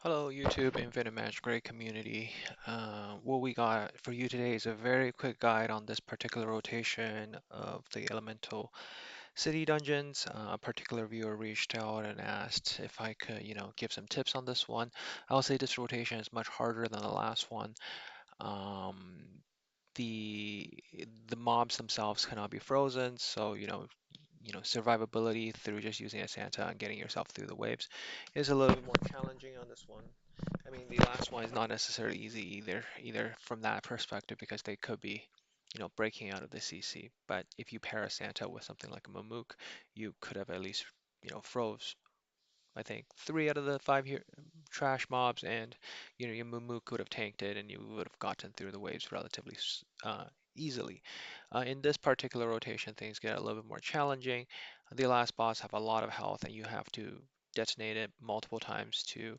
Hello, YouTube Infinite Magicraid community. What we got for you today is a very quick guide on this particular rotation of the Elemental City dungeons. A particular viewer reached out and asked if I could, give some tips on this one. I'll say this rotation is much harder than the last one. Um, the the mobs themselves cannot be frozen, so survivability through just using a Santa and getting yourself through the waves is a little bit more challenging on this one. I mean, the last one is not necessarily easy either from that perspective because they could be, breaking out of the CC. But if you pair a Santa with something like a Mamook, you could have at least, froze, I think, three out of the five here trash mobs, and your Mamook could have tanked it, and you would have gotten through the waves relatively easily. In this particular rotation, things get a little bit more challenging. The last boss have a lot of health, and you have to detonate it multiple times to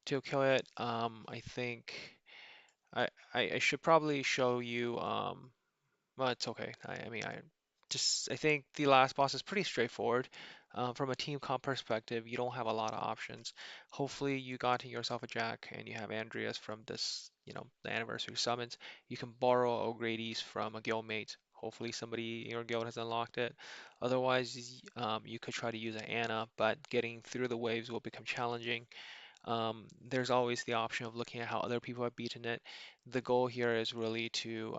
kill it. I think I should probably show you. Well, it's okay. I mean, I think the last boss is pretty straightforward. From a team comp perspective, you don't have a lot of options. Hopefully, you got yourself a Jack and you have Andreas from this, the anniversary summons. You can borrow O'Grady's from a guildmate. Hopefully, somebody in your guild has unlocked it. Otherwise, you could try to use an Anna, but getting through the waves will become challenging. There's always the option of looking at how other people have beaten it. The goal here is really to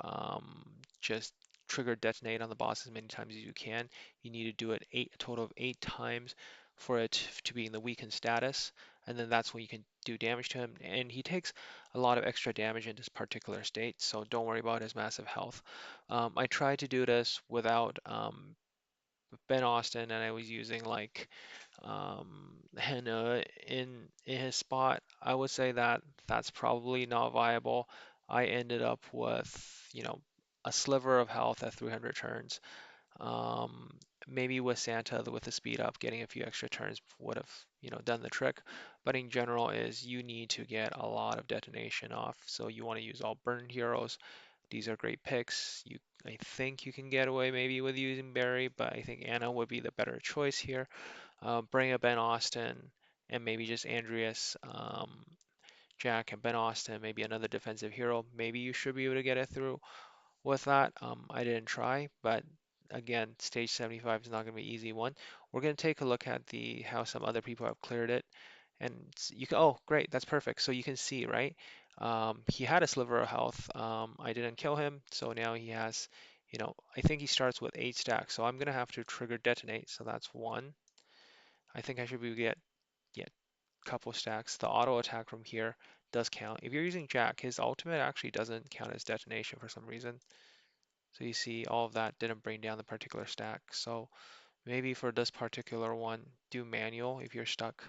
just trigger detonate on the boss as many times as you can. You need to do it a total of 8 times for it to be in the weakened status, and then that's when you can do damage to him. And he takes a lot of extra damage in this particular state, so don't worry about his massive health. I tried to do this without Ben Austin, and I was using like HengE in his spot. I would say that that's probably not viable. I ended up with, a sliver of health at 300 turns. Um, Maybe with Santa, with the speed up, getting a few extra turns would have, done the trick. But in general, is you need to get a lot of detonation off. So you want to use all burn heroes. These are great picks. I think you can get away maybe with using Barry, but I think Anna would be the better choice here. Bring up Ben Austin and maybe just Andreas, Jack and Ben Austin, maybe another defensive hero. Maybe you should be able to get it through with that. I didn't try, but again, stage 75 is not going to be an easy one. We're going to take a look at the how some other people have cleared it, and you can. Oh, great, that's perfect. So you can see, right? He had a sliver of health. I didn't kill him, so now he has, I think he starts with 8 stacks. So I'm going to have to trigger detonate. So that's one. I think I should be get yeah, couple stacks. The auto attack from here does count. If you're using Jack, his ultimate actually doesn't count as detonation for some reason. So you see all of that didn't bring down the particular stack. So maybe for this particular one, do manual if you're stuck,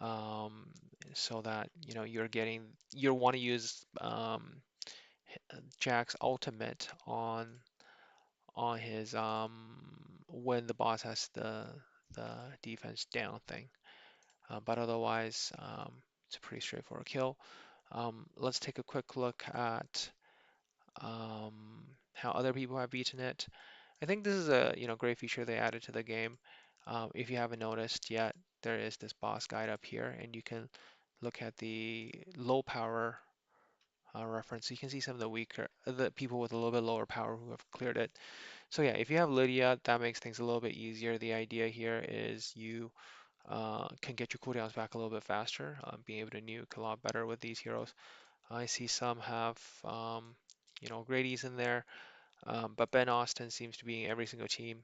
um, so that you want to use Jack's ultimate on his when the boss has the defense down thing. But otherwise, it's a pretty straightforward kill. Let's take a quick look at how other people have beaten it. I think this is a great feature they added to the game. If you haven't noticed yet, there is this boss guide up here, and you can look at the low power reference. You can see some of the people with a little bit lower power who have cleared it. So yeah, if you have Lydia, that makes things a little bit easier. The idea here is you can get your cooldowns back a little bit faster, being able to nuke a lot better with these heroes. I see some have, Grady's in there, but Ben Austin seems to be in every single team.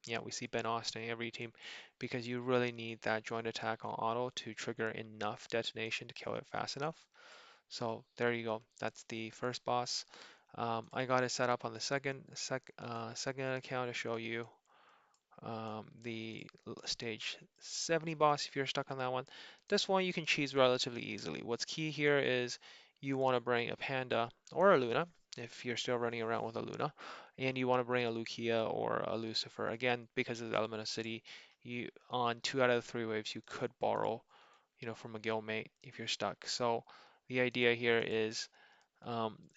Yeah, we see Ben Austin in every team because you really need that joint attack on auto to trigger enough detonation to kill it fast enough. So there you go. That's the first boss. I got it set up on the second account to show you the stage 70 boss if you're stuck on that one. This one you can cheese relatively easily. What's key here is you want to bring a Panda or a Luna if you're still running around with a Luna, and you want to bring a Lucia or a Lucifer. Again, because of the element of city, you on 2 out of the 3 waves you could borrow, from a guildmate if you're stuck. So the idea here is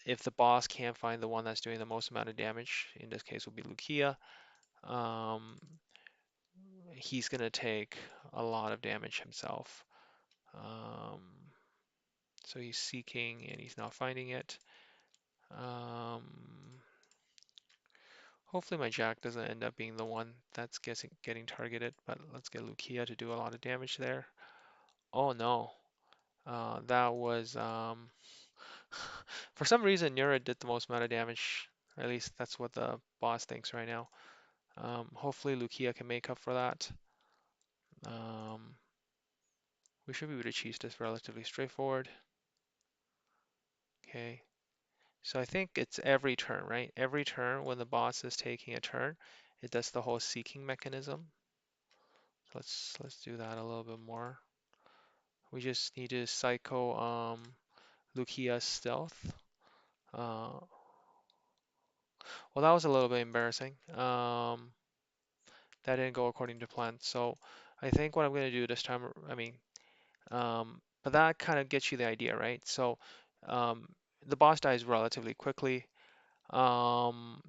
if the boss can't find the one that's doing the most amount of damage, in this case will be Lucia, um, he's going to take a lot of damage himself. Um, So he's seeking and he's not finding it. Hopefully my Jack doesn't end up being the one that's getting targeted, but let's get Lucia to do a lot of damage there. Oh no, that was for some reason Nura did the most amount of damage. Or at least that's what the boss thinks right now. Hopefully Lucia can make up for that. Um, we should be able to cheese this relatively straightforward. Okay, so I think it's every turn, right? Every turn when the boss is taking a turn, it does the whole seeking mechanism. Let's do that a little bit more. We just need to psycho Lucia's stealth. Uh, well, that was a little bit embarrassing. That didn't go according to plan. So I think what I'm going to do this time, I mean, but that kind of gets you the idea, right? So um, the boss dies relatively quickly. Um,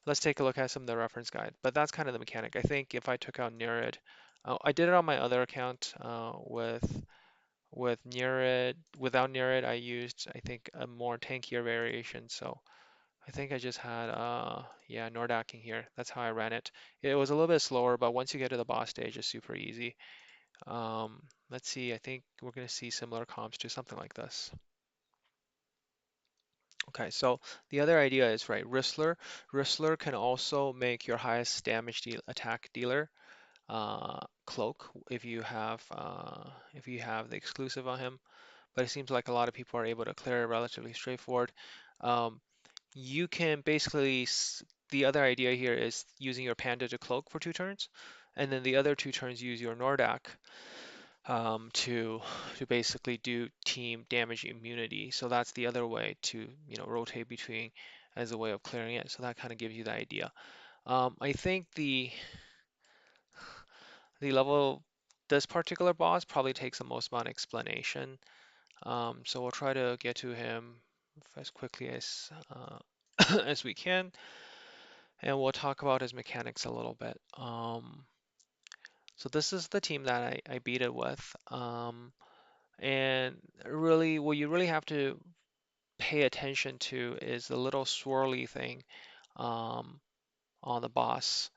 let's take a look at some of the reference guide. But that's kind of the mechanic. I think if I took out Nerid, I did it on my other account with Nerid. Without Nerid, I used I think a more tankier variation. So I think I just had yeah, Nordaking here. That's how I ran it. It was a little bit slower, but once you get to the boss stage, it's super easy. Let's see, I think we're going to see similar comps to something like this. Okay, so the other idea is, right, Ristler. Ristler can also make your highest damage attack dealer cloak if you have the exclusive on him. But it seems like a lot of people are able to clear it relatively straightforward. Um, you can basically, the other idea here is using your panda to cloak for 2 turns, and then the other 2 turns use your Nordak to basically do team damage immunity. So that's the other way to rotate between as a way of clearing it. So that kind of gives you the idea. I think the level this particular boss probably takes the most amount of explanation. So we'll try to get to him as quickly as as we can, and we'll talk about his mechanics a little bit. So this is the team that I beat it with. And really, what you really have to pay attention to is the little swirly thing um, on the boss.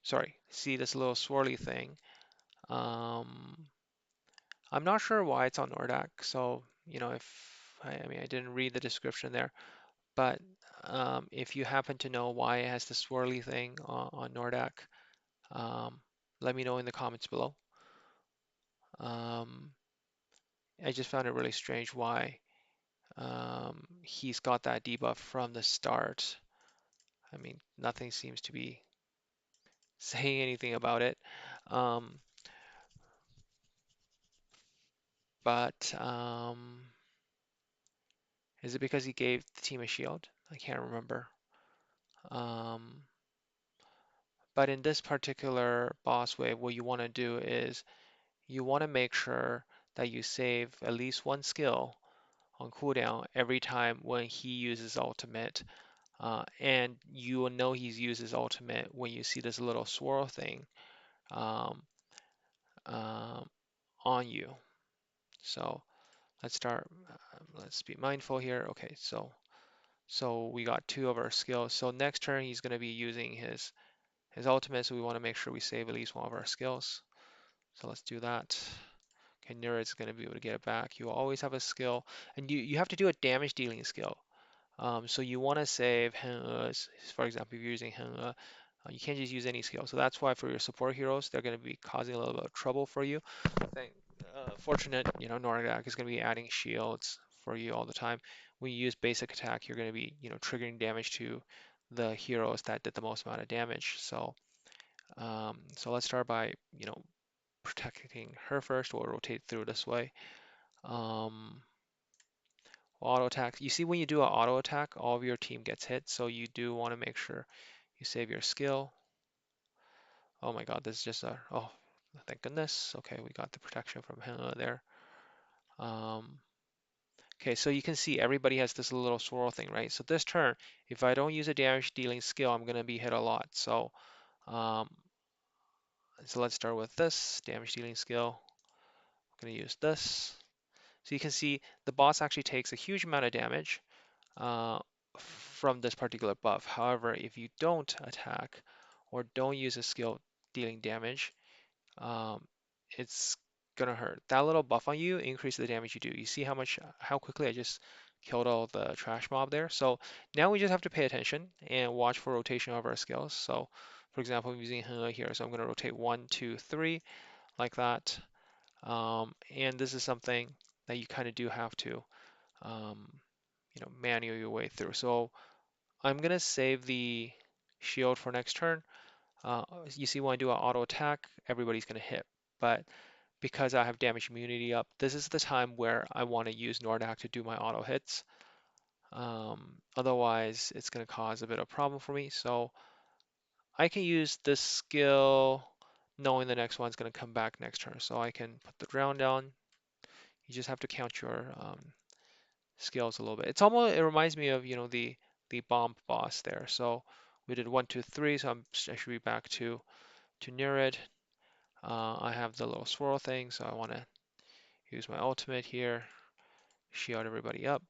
Sorry, see this little swirly thing. Um, I'm not sure why it's on Nordak, so if I mean I didn't read the description there, but if you happen to know why it has the swirly thing on Nordak, um, let me know in the comments below. Um, I just found it really strange why he's got that debuff from the start. I mean, nothing seems to be saying anything about it. Um, but is it because he gave the team a shield? I can't remember. Um, but in this particular boss wave, what you want to do is you want to make sure that you save at least one skill on cooldown every time when he uses ultimate. And you will know he's used his ultimate when you see this little swirl thing um, um, on you. So let's start. Let's be mindful here. Okay, so we got 2 of our skills. So next turn he's going to be using his ultimate. So we want to make sure we save at least one of our skills. So let's do that. Okay, Nura is going to be able to get it back. You always have a skill, and you have to do a damage dealing skill. So you want to save HengE's, for example, if you're using HengE, you can't just use any skill. So that's why for your support heroes, they're going to be causing a little bit of trouble for you. Thank, fortunate, Nordak is going to be adding shields for you all the time. When you use basic attack, you're going to be, triggering damage to the heroes that did the most amount of damage. So let's start by, protecting her first. We'll rotate through this way. Um, Auto attack. You see when you do an auto attack, all of your team gets hit, so you do want to make sure you save your skill. Oh my god, this is just a, oh, thank goodness. Okay, we got the protection from HengE there. Um, okay, so you can see everybody has this little swirl thing, right? So this turn, if I don't use a damage dealing skill, I'm gonna be hit a lot. Um, so let's start with this damage dealing skill. I'm gonna use this. So you can see the boss actually takes a huge amount of damage uh, from this particular buff. However, if you don't attack or don't use a skill dealing damage, um, it's gonna hurt. That little buff on you increases the damage you do. You see how quickly I just killed all the trash mob there. So now we just have to pay attention and watch for rotation of our skills. So for example, I'm using HengE here, so I'm gonna rotate 1, 2, 3 like that. And this is something that you kind of do have to, um, manual your way through. So I'm gonna save the shield for next turn. Uh, you see when I do an auto attack, everybody's gonna hit. But because I have damage immunity up, this is the time where I want to use Nordak to do my auto hits. Otherwise, it's going to cause a bit of problem for me. So I can use this skill knowing the next one's going to come back next turn. So I can put the drown down. You just have to count your skills a little bit. It reminds me of, the bomb boss there. So we did 1, 2, 3. So I should be back to near it. I have the little swirl thing, so I want to use my ultimate here. Shield everybody up,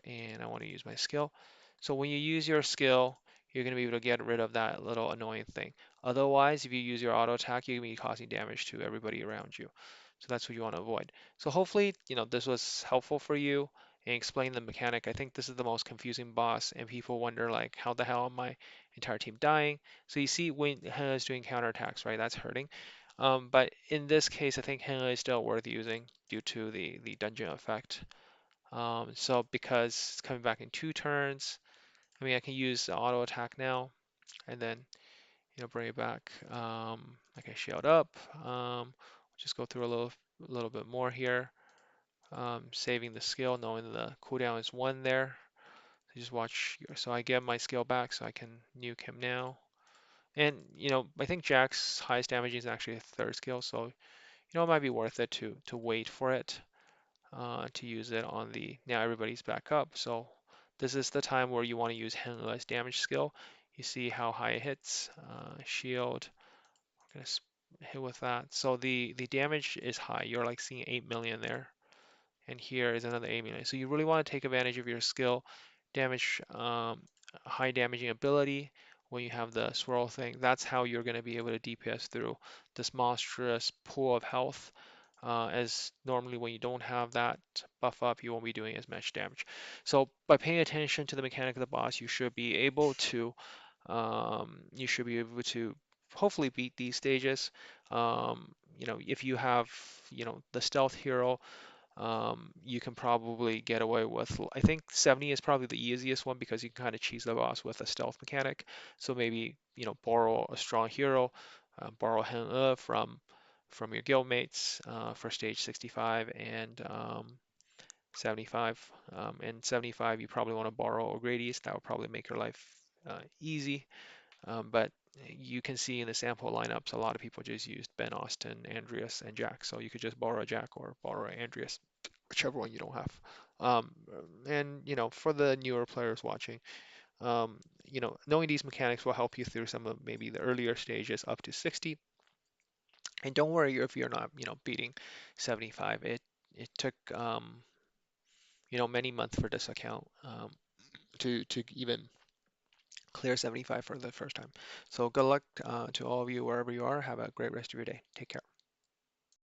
and I want to use my skill. So when you use your skill, you're going to be able to get rid of that little annoying thing. Otherwise, if you use your auto attack, you're going to be causing damage to everybody around you. So that's what you want to avoid. So hopefully, this was helpful for you and explain the mechanic. I think this is the most confusing boss, and people wonder like, how the hell am my entire team dying? So you see when HengE is doing counterattacks, right? That's hurting. But in this case, I think HengE is still worth using due to the dungeon effect. So because it's coming back in 2 turns, I mean, I can use the auto attack now and then, bring it back. I can shield up. Just go through a little bit more here. Saving the skill, knowing the cooldown is 1 there. So just watch. So I get my skill back, so I can nuke him now. And, I think Jack's highest damage is actually a 3rd skill, so, it might be worth it to wait for it. To use it on now everybody's back up. So this is the time where you want to use HengE's damage skill. You see how high it hits. Shield, we're gonna hit with that. So the damage is high. You're like seeing 8 million there. And here is another 8 million. So you really want to take advantage of your skill damage, high damaging ability when you have the swirl thing. That's how you're going to be able to DPS through this monstrous pool of health. As normally when you don't have that buff up, you won't be doing as much damage. So by paying attention to the mechanic of the boss, you should be able to hopefully beat these stages. If you have, the stealth hero, you can probably get away with, I think 70 is probably the easiest one because you can kind of cheese the boss with a stealth mechanic. So maybe, borrow a strong hero, borrow HengE from your guildmates for stage 65 and 75. And 75, you probably want to borrow O'Grady's. That would probably make your life easy. But you can see in the sample lineups, a lot of people just used Ben Austin, Andreas, and Jack. So you could just borrow a Jack or borrow an Andreas, whichever one you don't have. Um, and for the newer players watching, knowing these mechanics will help you through some of maybe the earlier stages up to 60. And don't worry if you're not, beating 75. It took many months for this account to even clear 75 for the first time. So good luck to all of you wherever you are. Have a great rest of your day. Take care.